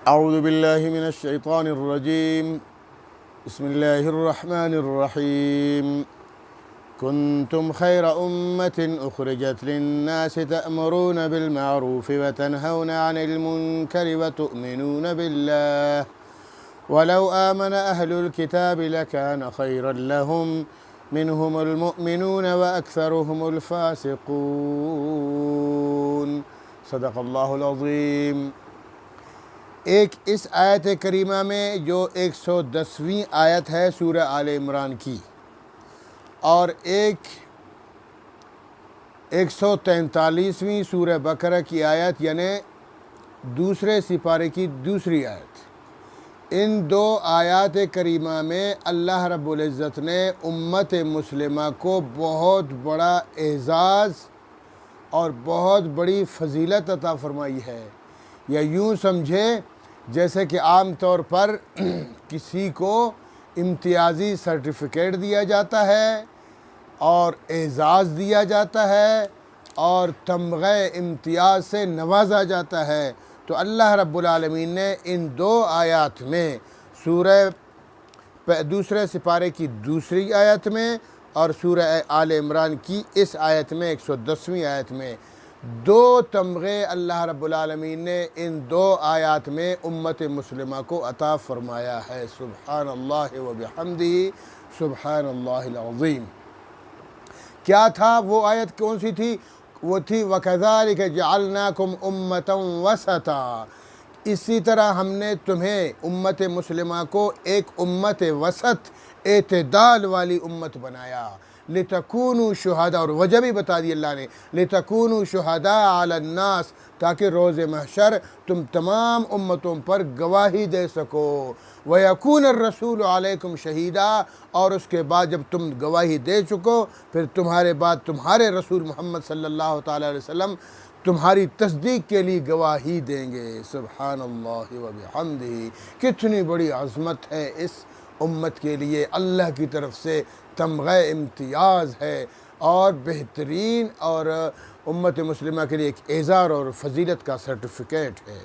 اعوذ باللہ من الشیطان الرجیم بسم اللہ الرحمن الرحیم کنتم خیر امت اخرجت للناس تأمرون بالمعروف وتنہون عن المنکر وتؤمنون باللہ ولو آمن اہل الكتاب لکان خیرا لهم منهم المؤمنون واکثرهم الفاسقون صدق اللہ العظیم۔ ایک اس آیت کریمہ میں جو 110ویں آیت ہے سورہ آل عمران کی، اور ایک 143ویں سورہ بقرہ کی آیت یعنی دوسرے سپارے کی دوسری آیت، ان دو آیات کریمہ میں اللہ رب العزت نے امت مسلمہ کو بہت بڑا اعزاز اور بہت بڑی فضیلت عطا فرمائی ہے، یا یوں سمجھے جیسے کہ عام طور پر کسی کو امتیازی سرٹیفکیٹ دیا جاتا ہے اور اعزاز دیا جاتا ہے اور تمغہ امتیاز سے نوازا جاتا ہے، تو اللہ رب العالمین نے ان دو آیات میں سورہ دوسرے سپارے کی دوسری آیت میں اور سورہ آل عمران کی اس آیت میں 110ویں آیت میں دو تمغے اللہ رب العالمین نے ان دو آیات میں امت مسلمہ کو عطا فرمایا ہے۔ سبحان اللہ و بحمدہ، سبحان اللہ العظیم۔ کیا تھا وہ آیت، کون سی تھی؟ وہ تھی وَكَذَلِكَ جَعَلْنَاكُمْ أُمَّةً وَسَطًا، اسی طرح ہم نے تمہیں امت مسلمہ کو ایک امت وسط، اعتدال والی امت بنایا، لِتَكُونُوا شُهَدَاءَ، اور وجہ بھی بتا دی اللہ نے، لِتَكُونُوا شُهَدَاءَ عَلَى النَّاسِ، تاکہ روز محشر تم تمام امتوں پر گواہی دے سکو، وَيَكُونَ الرَّسُولُ عَلَيْكُمْ شَهِيدًا، اور اس کے بعد جب تم گواہی دے چکو پھر تمہارے بعد تمہارے رسول محمد صلی اللہ تعالیٰ علیہ وسلم تمہاری تصدیق کے لیے گواہی دیں گے۔ سبحان اللہ و بحمدہ، کتنی بڑی عظمت ہے اس امت کے لیے، اللہ کی طرف سے تمغہ امتیاز ہے اور بہترین، اور امت مسلمہ کے لیے ایک اعزاز اور فضیلت کا سرٹیفکیٹ ہے۔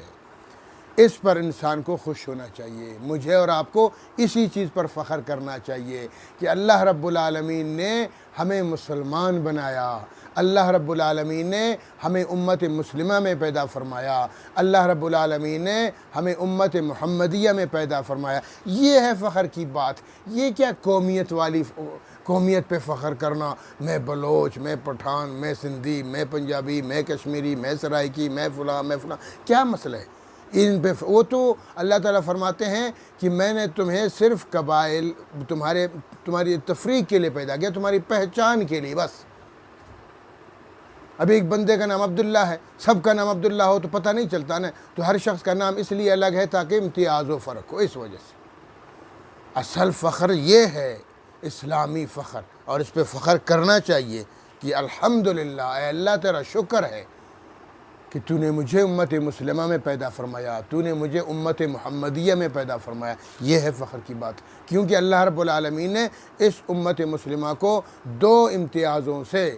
اس پر انسان کو خوش ہونا چاہیے، مجھے اور آپ کو اسی چیز پر فخر کرنا چاہیے کہ اللہ رب العالمین نے ہمیں مسلمان بنایا، اللہ رب العالمین نے ہمیں امت مسلمہ میں پیدا فرمایا، اللہ رب العالمین نے ہمیں امت محمدیہ میں پیدا فرمایا۔ یہ ہے فخر کی بات، یہ کیا قومیت پہ فخر کرنا، میں بلوچ، میں پٹھان، میں سندھی، میں پنجابی، میں کشمیری، میں سرائکی، میں فلاں، کیا مسئلہ ہے ان پہ؟ وہ تو اللہ تعالیٰ فرماتے ہیں کہ میں نے تمہیں صرف قبائل تمہاری تفریق کے لیے پیدا کیا، تمہاری پہچان کے لیے بس۔ ابھی ایک بندے کا نام عبداللہ ہے، سب کا نام عبداللہ ہو تو پتہ نہیں چلتا نا، تو ہر شخص کا نام اس لیے الگ ہے تاکہ امتیاز و فرق ہو، اس وجہ سے۔ اصل فخر یہ ہے اسلامی فخر، اور اس پہ فخر کرنا چاہیے کہ الحمدللہ، اے اللہ تیرا شکر ہے کہ تو نے مجھے امت مسلمہ میں پیدا فرمایا، تو نے مجھے امت محمدیہ میں پیدا فرمایا۔ یہ ہے فخر کی بات، کیونکہ اللہ رب العالمین نے اس امت مسلمہ کو دو امتیازوں سے،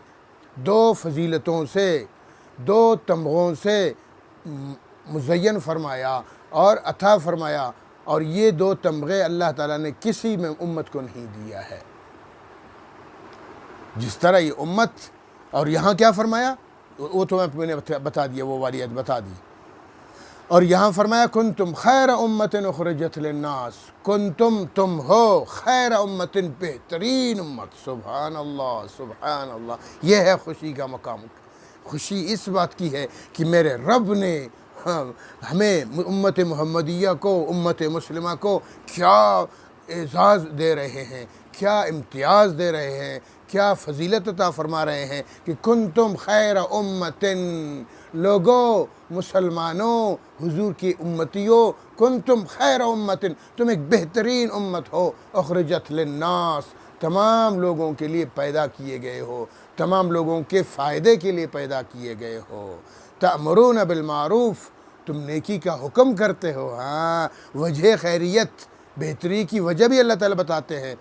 دو فضیلتوں سے، دو تمغوں سے مزین فرمایا اور عطا فرمایا، اور یہ دو تمغے اللہ تعالیٰ نے کسی میں امت کو نہیں دیا ہے۔ جس طرح یہ امت، اور یہاں کیا فرمایا وہ تو میں نے بتا دیا، وہ والی آیت بتا دی، اور یہاں فرمایا کنتم خیر امت اخرجت للناس، کنتم تم ہو خیر امت بہترین امت۔ سبحان اللہ، سبحان اللہ۔ یہ ہے خوشی کا مقام، خوشی اس بات کی ہے کہ میرے رب نے ہمیں امت محمدیہ کو، امت مسلمہ کو کیا اعزاز دے رہے ہیں، کیا امتیاز دے رہے ہیں، کیا فضیلت عطا فرما رہے ہیں کہ کنتم خیر امتن، لوگوں، مسلمانوں، حضور کی امتیوں، کنتم خیر امتن، تم ایک بہترین امت ہو، اخرجت للناس، تمام لوگوں کے لیے پیدا کیے گئے ہو، تمام لوگوں کے فائدے کے لیے پیدا کیے گئے ہو، تأمرون بالمعروف، تم نیکی کا حکم کرتے ہو۔ ہاں، وجہ خیریت، بہتری کی وجہ بھی اللہ تعالیٰ بتاتے ہیں،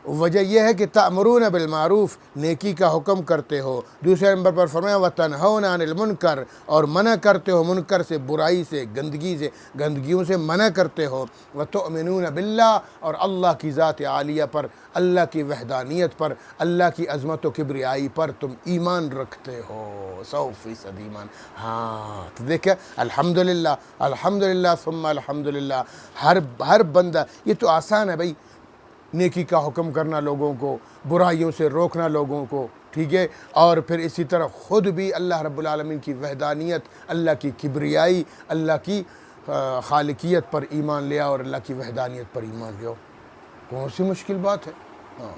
وجہ یہ ہے کہ تأمرون بالمعروف، نیکی کا حکم کرتے ہو۔ دوسرے نمبر پر فرمایا وتنہون عن المنکر، اور منع کرتے ہو منکر سے، برائی سے، گندگیوں سے منع کرتے ہو۔ وتؤمنون باللہ، اور اللہ کی ذات عالیہ پر، اللہ کی وحدانیت پر، اللہ کی عظمت و کبریائی پر تم ایمان رکھتے ہو، 100% ایمان۔ ہاں تو دیکھیں الحمدللہ الحمدللہ ثم الحمدللہ، ہر بندہ، یہ تو آسان ہے بھائی، نیکی کا حکم کرنا لوگوں کو، برائیوں سے روکنا لوگوں کو، ٹھیک ہے، اور پھر اسی طرح خود بھی اللہ رب العالمین کی وحدانیت، اللہ کی کبریائی، اللہ کی خالقیت پر ایمان لیا اور اللہ کی وحدانیت پر ایمان لیا، کون سی مشکل بات ہے؟ ہاں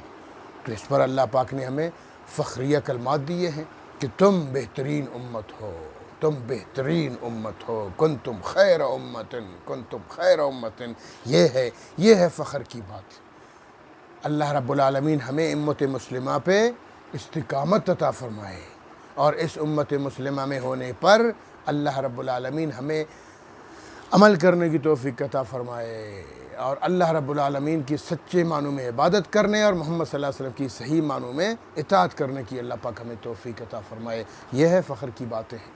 تو اس پر اللہ پاک نے ہمیں فخریہ کلمات دیے ہیں کہ تم بہترین امت ہو، تم بہترین امت ہو، کنتم خیر امتن، کنتم خیر امتن، یہ ہے فخر کی بات۔ اللہ رب العالمین ہمیں امت مسلمہ پہ استقامت عطا فرمائے، اور اس امت مسلمہ میں ہونے پر اللہ رب العالمین ہمیں عمل کرنے کی توفیق عطا فرمائے، اور اللہ رب العالمین کی سچے معنوں میں عبادت کرنے اور محمد صلی اللہ علیہ وسلم کی صحیح معنوں میں اطاعت کرنے کی اللہ پاک ہمیں توفیق عطا فرمائے۔ یہ ہے فخر کی باتیں ہیں۔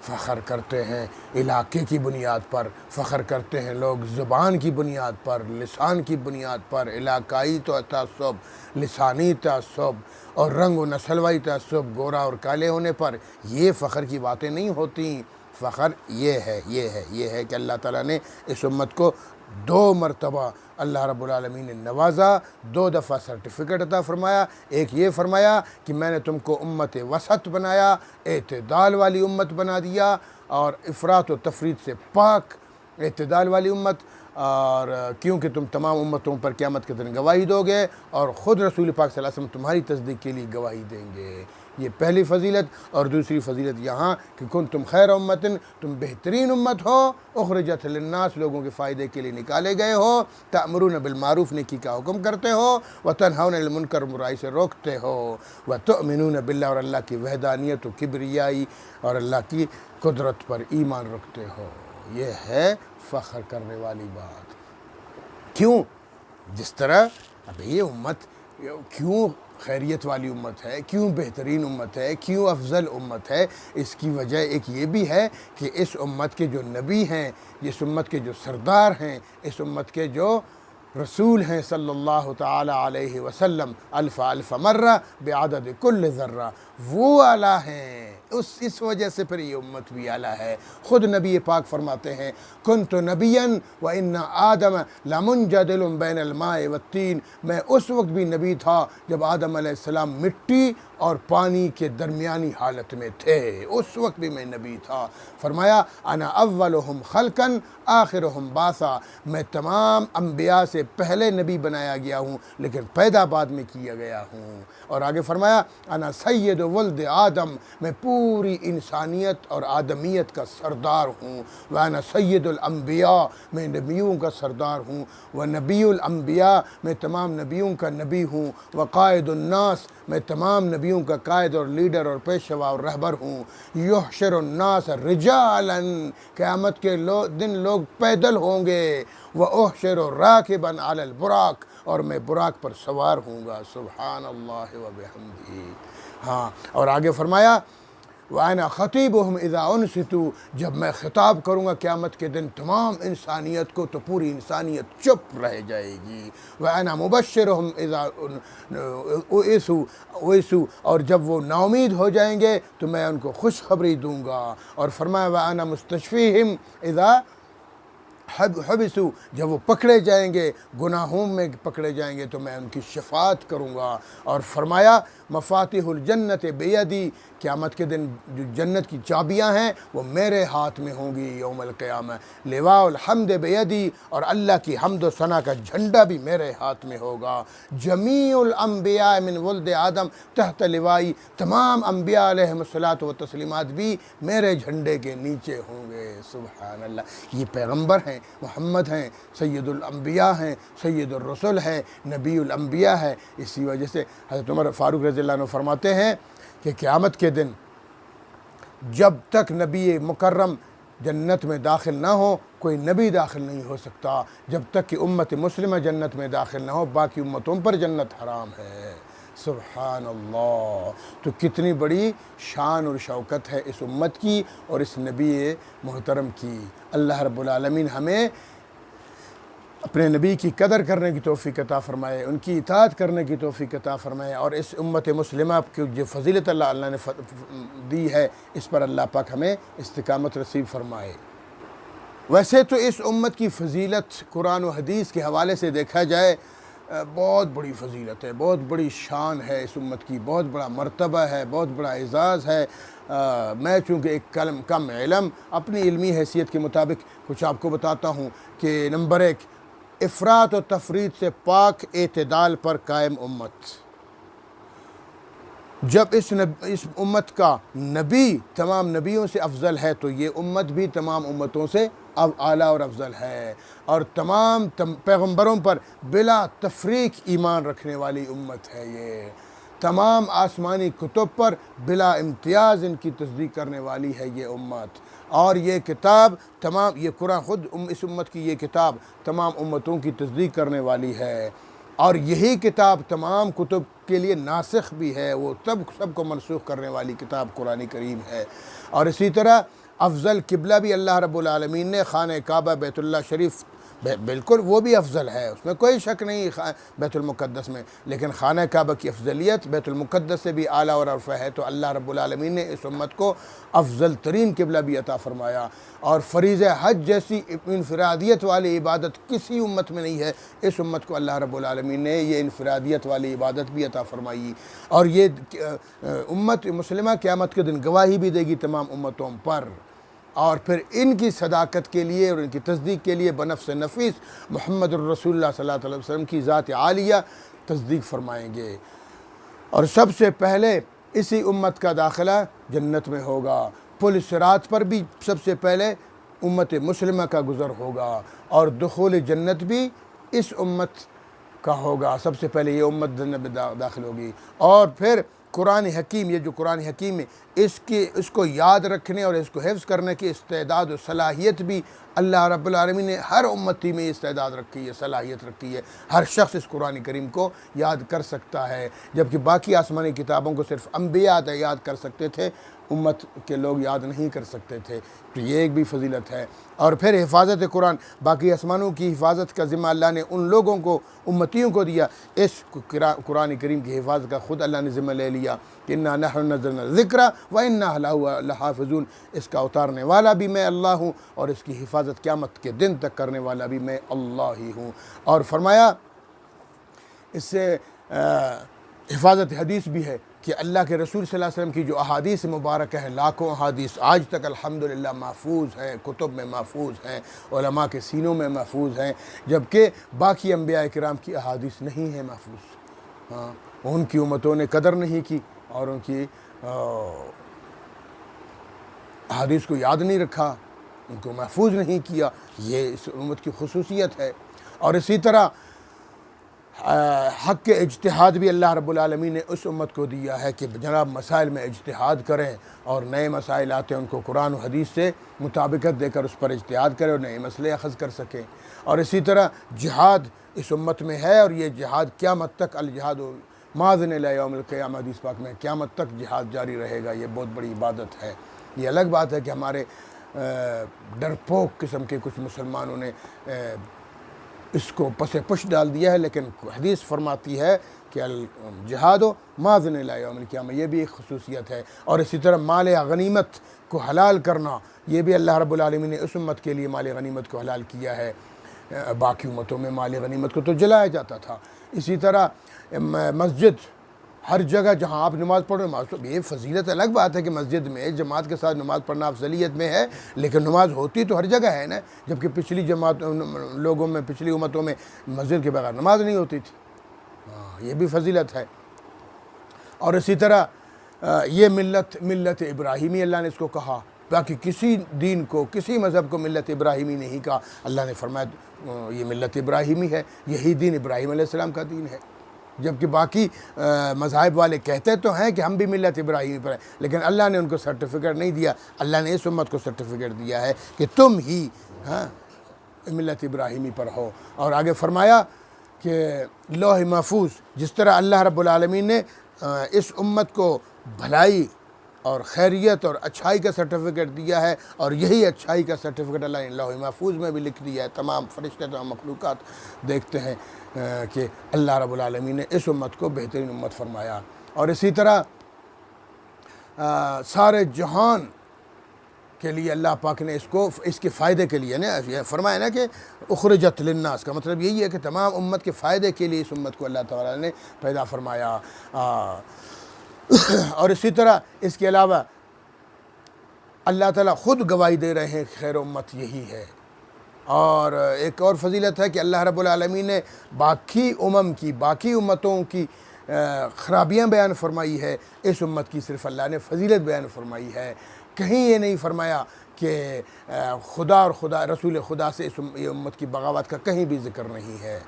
فخر کرتے ہیں علاقے کی بنیاد پر، فخر کرتے ہیں لوگ زبان کی بنیاد پر، لسان کی بنیاد پر، علاقائی تعصب، لسانی تعصب اور رنگ و نسلوائی تعصب، گورا اور کالے ہونے پر، یہ فخر کی باتیں نہیں ہوتی۔ فخر یہ ہے کہ اللہ تعالیٰ نے اس امت کو 2 مرتبہ اللہ رب العالمین نے نوازا، 2 دفعہ سرٹیفکیٹ عطا فرمایا۔ ایک یہ فرمایا کہ میں نے تم کو امت وسط بنایا، اعتدال والی امت بنا دیا، اور افراط و تفریط سے پاک اعتدال والی امت، اور کیونکہ تم تمام امتوں پر قیامت کے دن گواہی دو گے، اور خود رسول پاک صلی اللہ علیہ وسلم تمہاری تصدیق کے لیے گواہی دیں گے۔ یہ پہلی فضیلت، اور دوسری فضیلت یہاں کہ کنتم خیر امتن، تم بہترین امت ہو، اخرجت للناس، لوگوں کے فائدے کے لیے نکالے گئے ہو، تأمرون بالمعروف، نیکی کا حکم کرتے ہو، وتنہون عن المنکر، برائی سے روکتے ہو، وتؤمنون باللہ، اور اللہ کی وحدانیت و کبریائی اور اللہ کی قدرت پر ایمان رکھتے ہو۔ یہ ہے فخر کرنے والی بات۔ کیوں؟ جس طرح اب یہ امت کیوں خیریت والی امت ہے، کیوں بہترین امت ہے، کیوں افضل امت ہے، اس کی وجہ ایک یہ بھی ہے کہ اس امت کے جو نبی ہیں، اس امت کے جو سردار ہیں، اس امت کے جو رسول ہیں صلی اللہ تعالی علیہ وسلم، الف مرہ بعدد کل ذرہ، وہ اعلیٰ ہیں۔ اس وجہ سے پھر یہ امت بھی اعلیٰ ہے۔ خود نبی پاک فرماتے ہیں کنت نبیا وان آدم لمنجدل بین الماء والطین، میں اس وقت بھی نبی تھا جب آدم علیہ السلام مٹی اور پانی کے درمیانی حالت میں تھے، اس وقت بھی میں نبی تھا۔ فرمایا انا اولہم خلقا آخرہم بعثا، میں تمام انبیاء سے پہلے نبی بنایا گیا ہوں لیکن پیدا بعد میں کیا گیا ہوں۔ اور آگے فرمایا انا سید ولد آدم، میں پوری انسانیت اور آدمیت کا سردار ہوں، وانا سید الانبیاء، میں نبیوں کا سردار ہوں، ونبی الانبیاء، میں تمام نبیوں کا نبی ہوں، وقائد الناس، میں تمام نبیوں کا قائد اور لیڈر اور پیشوا اور رہبر ہوں، یحشر الناس رجالا، قیامت کے دن لوگ پیدل ہوں گے، وَأُحْشِرُ رَاكِبًا عَلَى الْبُرَاقِ، اور میں براق پر سوار ہوں گا، سبحان اللہ وبحمدہ۔ ہاں، اور آگے فرمایا وَأَنَا خَطِيبُهُمْ إِذَا أُنْصِتُوا، جب میں خطاب کروں گا قیامت کے دن تمام انسانیت کو تو پوری انسانیت چپ رہ جائے گی۔ وَأَنَا مُبَشِّرُهُمْ إِذَا أُوئِسُوا، اور جب وہ ناامید ہو جائیں گے تو میں ان کو خوشخبری دوں گا۔ اور فرمایا وَأَنَا مُسْتَشْفِيهِمْ إِذَا حبسوا، جب وہ پکڑے جائیں گے، گناہوں میں پکڑے جائیں گے تو میں ان کی شفاعت کروں گا۔ اور فرمایا مفاتیح الجنت بیدی، قیامت کے دن جو جنت کی چابیاں ہیں وہ میرے ہاتھ میں ہوں گی یوم القیامہ۔ لواء الحمد بیدی، اور اللہ کی حمد و ثنا کا جھنڈا بھی میرے ہاتھ میں ہوگا۔ جمیع الانبیاء من ولد آدم تحت لوائی، تمام انبیاء علیہ الصلاۃ والتسلیمات بھی میرے جھنڈے کے نیچے ہوں گے، سبحان اللہ۔ یہ پیغمبر ہیں، محمد ہیں، سید الانبیاء ہیں، سید الرسل ہیں، نبی الانبیاء ہے۔ اسی وجہ سے حضرت عمر فاروق رضی اللہ عنہ فرماتے ہیں کہ قیامت کے دن جب تک نبی مکرم جنت میں داخل نہ ہو کوئی نبی داخل نہیں ہو سکتا جب تک کہ امت مسلمہ جنت میں داخل نہ ہو، باقی امتوں پر جنت حرام ہے۔ سبحان اللہ! تو کتنی بڑی شان اور شوکت ہے اس امت کی اور اس نبی محترم کی۔ اللہ رب العالمین ہمیں اپنے نبی کی قدر کرنے کی توفیق عطا فرمائے، ان کی اطاعت کرنے کی توفیق عطا فرمائے، اور اس امت مسلمہ کی جو فضیلت اللہ نے دی ہے اس پر اللہ پاک ہمیں استقامت نصیب فرمائے۔ ویسے تو اس امت کی فضیلت قرآن و حدیث کے حوالے سے دیکھا جائے بہت بڑی فضیلت ہے، بہت بڑی شان ہے اس امت کی، بہت بڑا مرتبہ ہے، بہت بڑا اعزاز ہے۔ میں چونکہ ایک کم علم اپنی علمی حیثیت کے مطابق کچھ آپ کو بتاتا ہوں کہ نمبر 1، افراط و تفریط سے پاک اعتدال پر قائم امت۔ جب اس امت کا نبی تمام نبیوں سے افضل ہے تو یہ امت بھی تمام امتوں سے اعلیٰ اور افضل ہے، اور تمام پیغمبروں پر بلا تفریق ایمان رکھنے والی امت ہے۔ یہ تمام آسمانی کتب پر بلا امتیاز ان کی تصدیق کرنے والی ہے یہ امت، اور یہ کتاب یہ قرآن خود اس امت کی یہ کتاب تمام امتوں کی تصدیق کرنے والی ہے، اور یہی کتاب تمام کتب کے لیے ناسخ بھی ہے، وہ سب کو منسوخ کرنے والی کتاب قرآن کریم ہے۔ اور اسی طرح افضل قبلہ بھی اللہ رب العالمین نے خانہ کعبہ بیت اللہ شریف، بالکل وہ بھی افضل ہے، اس میں کوئی شک نہیں بیت المقدس میں، لیکن خانہ کعبہ کی افضلیت بیت المقدس سے بھی اعلیٰ اور ارفع ہے، تو اللہ رب العالمین نے اس امت کو افضل ترین قبلہ بھی عطا فرمایا، اور فریضہ حج جیسی انفرادیت والی عبادت کسی امت میں نہیں ہے، اس امت کو اللہ رب العالمین نے یہ انفرادیت والی عبادت بھی عطا فرمائی، اور یہ امت مسلمہ قیامت کے دن گواہی بھی دے گی تمام امتوں پر، اور پھر ان کی صداقت کے لیے اور ان کی تصدیق کے لیے بنفس نفیس محمد الرسول اللہ صلی اللہ علیہ وسلم کی ذات عالیہ تصدیق فرمائیں گے، اور سب سے پہلے اسی امت کا داخلہ جنت میں ہوگا۔ پل صراط پر بھی سب سے پہلے امت مسلمہ کا گزر ہوگا، اور دخول جنت بھی اس امت کا ہوگا، سب سے پہلے یہ امت جنت میں داخل ہوگی، اور پھر قرآن حکیم، یہ جو قرآن حکیم ہے اس کو یاد رکھنے اور اس کو حفظ کرنے کی استعداد و صلاحیت بھی اللہ رب العالمین نے ہر امتی میں استعداد رکھی ہے، صلاحیت رکھی ہے، ہر شخص اس قرآن کریم کو یاد کر سکتا ہے، جبکہ باقی آسمانی کتابوں کو صرف انبیاء یاد کر سکتے تھے، امت کے لوگ یاد نہیں کر سکتے تھے، تو یہ ایک بھی فضیلت ہے۔ اور پھر حفاظت قرآن، باقی آسمانوں کی حفاظت کا ذمہ اللہ نے ان لوگوں کو، امتیوں کو دیا، اس قرآن کریم کی حفاظت کا خود اللہ نے ذمہ لے لیا کہ اِنَّا نَحْنُ نَزَّلْنَا الذِّكْرَ وَإِنَّا لَهُ لَحَافِظُونَ، اس کا اتارنے والا بھی میں اللہ ہوں، اور اس کی حفاظت قیامت کے دن تک کرنے والا بھی میں اللہ ہی ہوں۔ اور فرمایا اس سے حفاظت حدیث بھی ہے کہ اللہ کے رسول صلی اللہ علیہ وسلم کی جو احادیث مبارکہ ہیں، لاکھوں احادیث آج تک الحمدللہ محفوظ ہیں، کتب میں محفوظ ہیں، علماء کے سینوں میں محفوظ ہیں، جبکہ باقی انبیاء کرام کی احادیث نہیں ہیں محفوظ۔ ان کی امتوں نے قدر نہیں کی اور ان کی احادیث کو یاد نہیں رکھا، ان کو محفوظ نہیں کیا، یہ اس امت کی خصوصیت ہے۔ اور اسی طرح حق کے اجتہاد بھی اللہ رب العالمین نے اس امت کو دیا ہے کہ جناب مسائل میں اجتہاد کریں، اور نئے مسائل آتے ہیں ان کو قرآن و حدیث سے مطابقت دے کر اس پر اجتہاد کریں اور نئے مسئلے اخذ کر سکیں۔ اور اسی طرح جہاد اس امت میں ہے، اور یہ جہاد قیامت تک، الجہاد ماذن الی یوم القیامہ، حدیث پاک میں قیامت تک جہاد جاری رہے گا، یہ بہت بڑی عبادت ہے۔ یہ الگ بات ہے کہ ہمارے ڈرپوک قسم کے کچھ مسلمانوں نے اس کو پس پش ڈال دیا ہے، لیکن حدیث فرماتی ہے کہ الجہاد ماذن الی یوم القیامہ، یہ بھی ایک خصوصیت ہے۔ اور اسی طرح مال غنیمت کو حلال کرنا، یہ بھی اللہ رب العالمین نے اس امت کے لیے مال غنیمت کو حلال کیا ہے، باقی امتوں میں مال غنیمت کو تو جلایا جاتا تھا۔ اسی طرح مسجد، ہر جگہ جہاں آپ نماز پڑھ رہے ہیں، یہ فضیلت الگ بات ہے کہ مسجد میں جماعت کے ساتھ نماز پڑھنا افضلیت میں ہے، لیکن نماز ہوتی تو ہر جگہ ہے نا، جبکہ پچھلی لوگوں میں، پچھلی امتوں میں مسجد کے بغیر نماز نہیں ہوتی تھی، یہ بھی فضیلت ہے۔ اور اسی طرح یہ ملت ابراہیمی اللہ نے اس کو کہا، باقی کسی دین کو، کسی مذہب کو ملت ابراہیمی نہیں کہا، اللہ نے فرمایا یہ ملت ابراہیمی ہے، یہی دین ابراہیم علیہ السلام کا دین ہے۔ جبکہ باقی مذاہب والے کہتے تو ہیں کہ ہم بھی ملت ابراہیمی پر ہیں، لیکن اللہ نے ان کو سرٹیفکیٹ نہیں دیا۔ اللہ نے اس امت کو سرٹیفکیٹ دیا ہے کہ تم ہی ملت ابراہیمی پر ہو۔ اور آگے فرمایا کہ لوح محفوظ، جس طرح اللہ رب العالمین نے اس امت کو بھلائی اور خیریت اور اچھائی کا سرٹیفکیٹ دیا ہے، اور یہی اچھائی کا سرٹیفکیٹ اللہ نے لوح محفوظ میں بھی لکھ دیا ہے۔ تمام فرشتے، تمام مخلوقات دیکھتے ہیں کہ اللہ رب العالمین نے اس امت کو بہترین امت فرمایا۔ اور اسی طرح سارے جہان کے لیے اللہ پاک نے اس کے فائدے کے لیے یہ فرمایا نا کہ اخرجت للناس، کا مطلب یہی ہے کہ تمام امت کے فائدے کے لیے اس امت کو اللہ تعالیٰ نے پیدا فرمایا۔ اور اسی طرح اس کے علاوہ اللہ تعالیٰ خود گواہی دے رہے ہیں خیر امت یہی ہے۔ اور ایک اور فضیلت ہے کہ اللہ رب العالمین نے باقی امتوں کی خرابیاں بیان فرمائی ہے، اس امت کی صرف اللہ نے فضیلت بیان فرمائی ہے۔ کہیں یہ نہیں فرمایا کہ خدا اور رسول خدا سے یہ امت کی بغاوت کا کہیں بھی ذکر نہیں ہے۔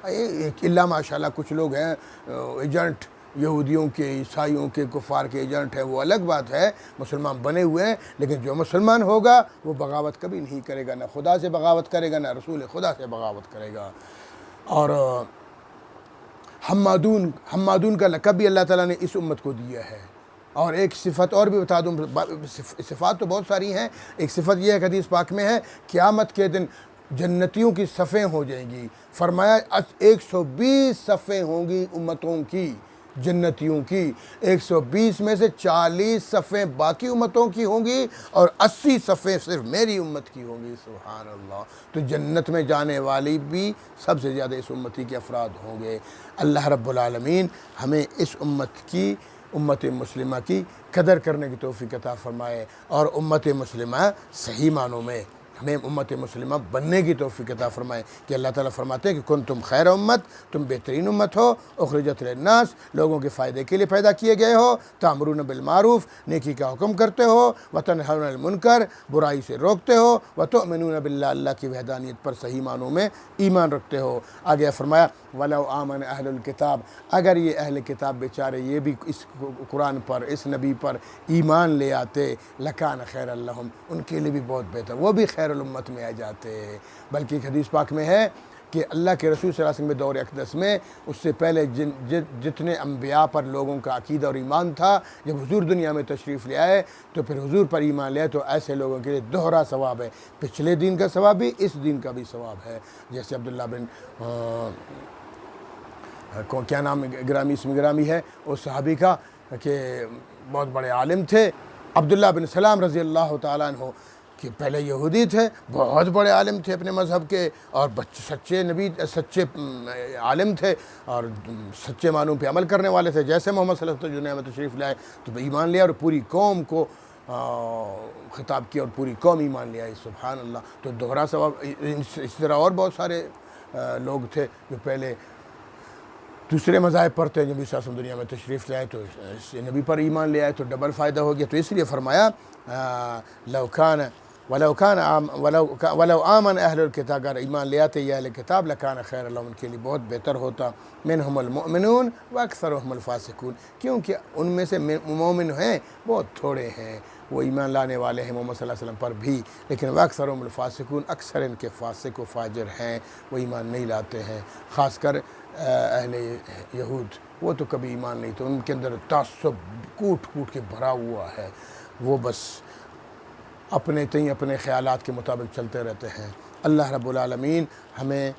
اللہ ماشاءاللہ کچھ لوگ ہیں ایجنٹ، یہودیوں کے، عیسائیوں کے، کفار کے ایجنٹ ہیں، وہ الگ بات ہے، مسلمان بنے ہوئے ہیں، لیکن جو مسلمان ہوگا وہ بغاوت کبھی نہیں کرے گا، نہ خدا سے بغاوت کرے گا، نہ رسول خدا سے بغاوت کرے گا۔ اور حمادون کا لقب بھی اللہ تعالیٰ نے اس امت کو دیا ہے۔ اور ایک صفت اور بھی بتا دوں، صفات تو بہت ساری ہیں، ایک صفت یہ ہے کہ حدیث پاک میں ہے قیامت کے دن جنتیوں کی صفیں ہو جائیں گی۔ فرمایا 120 صفیں ہوں گی امتوں کی، جنتیوں کی، 120 میں سے 40 صفیں باقی امتوں کی ہوں گی اور 80 صفیں صرف میری امت کی ہوں گی۔ سبحان اللہ! تو جنت میں جانے والی بھی سب سے زیادہ اس امتی کے افراد ہوں گے۔ اللہ رب العالمین ہمیں اس امت مسلمہ کی قدر کرنے کی توفیق عطا فرمائے، اور امت مسلمہ صحیح معنوں میں ہمیں امت مسلمہ بننے کی توفیق عطا فرمائے، کہ اللہ تعالیٰ فرماتے ہیں کہ کنتم خیر امت، تم بہترین امت ہو، اخرجت للناس، لوگوں کے فائدے کے لیے پیدا کیے گئے ہو، تأمرون بالمعروف، نیکی کا حکم کرتے ہو، وتنہون عن المنکر، برائی سے روکتے ہو، وتؤمنون باللہ، اللہ کی وحدانیت پر صحیح معنوں میں ایمان رکھتے ہو۔ آگے فرمایا وَلَوْ آمَنَ أَهْلُ الْكِتَابِ، اگر یہ اہل کتاب بیچارے یہ بھی اس قرآن پر، اس نبی پر ایمان لے آتے، لَكَانَ خَيْرًا لَهُمْ، ان کے لیے بھی بہت بہتر، وہ بھی خیر الامت میں آ جاتے۔ بلکہ ایک حدیث پاک میں ہے کہ اللہ کے رسول صلی اللہ علیہ وسلم کے دور اقدس میں اس سے پہلے جتنے انبیاء پر لوگوں کا عقیدہ اور ایمان تھا، جب حضور دنیا میں تشریف لے آئے تو پھر حضور پر ایمان لے آئے، تو ایسے لوگوں کے لیے دوہرا ثواب ہے، پچھلے دین کا ثواب بھی، اس دین کا بھی ثواب ہے۔ جیسے عبداللہ بن کیا نام گرامی، اسم گرامی ہے اس صحابی کا، کہ بہت بڑے عالم تھے، عبداللہ بن سلام رضی اللہ تعالیٰ عنہ، کہ پہلے یہودی تھے، بہت بڑے عالم تھے اپنے مذہب کے، اور سچے عالم تھے، اور سچے معنوں پہ عمل کرنے والے تھے۔ جیسے محمد صلی اللہ علیہ وسلم دنیا میں تشریف لائے تو ایمان لیا، اور پوری قوم کو خطاب کیا، اور پوری قوم ایمان لے آئی۔ سبحان اللہ! تو دوہرا ثواب۔ اس طرح اور بہت سارے لوگ تھے جو پہلے دوسرے مذاہب پر تھے، جب عیسیٰ دنیا میں تشریف لے آئے تو اس نبی پر ایمان لے آئے تو ڈبل فائدہ ہو گیا۔ تو اس لیے فرمایا وَلَوْ آمَنَ أَهْلُ الْكِتَابِ، اگر ایمان لے آتے یہ اہل کتاب، لَكَانَ خَيْرًا لَهُمْ، ان کے لیے بہت بہتر ہوتا، مِنْهُمُ الْمُؤْمِنُونَ وَأَكْثَرُهُمُ الْفَاسِقُونَ، کیونکہ ان میں سے مومن ہیں بہت تھوڑے ہیں، وہ ایمان لانے والے ہیں محمد صلی اللہ علیہ وسلم پر بھی، لیکن وَأَكْثَرُهُمُ الْفَاسِقُونَ، اکثر ان کے فاسق و فاجر ہیں، وہ ایمان نہیں لاتے ہیں۔ خاص کر اہل یہود، وہ تو کبھی ایمان نہیں، تو ان کے اندر تعصب کوٹ کے بھرا ہوا ہے، وہ بس اپنے خیالات کے مطابق چلتے رہتے ہیں۔ اللہ رب العالمین ہمیں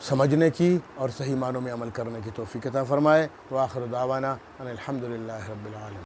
سمجھنے کی اور صحیح معنوں میں عمل کرنے کی توفیق عطا فرمائے۔ وآخر دعوانا ان الحمد للہ رب العالمین۔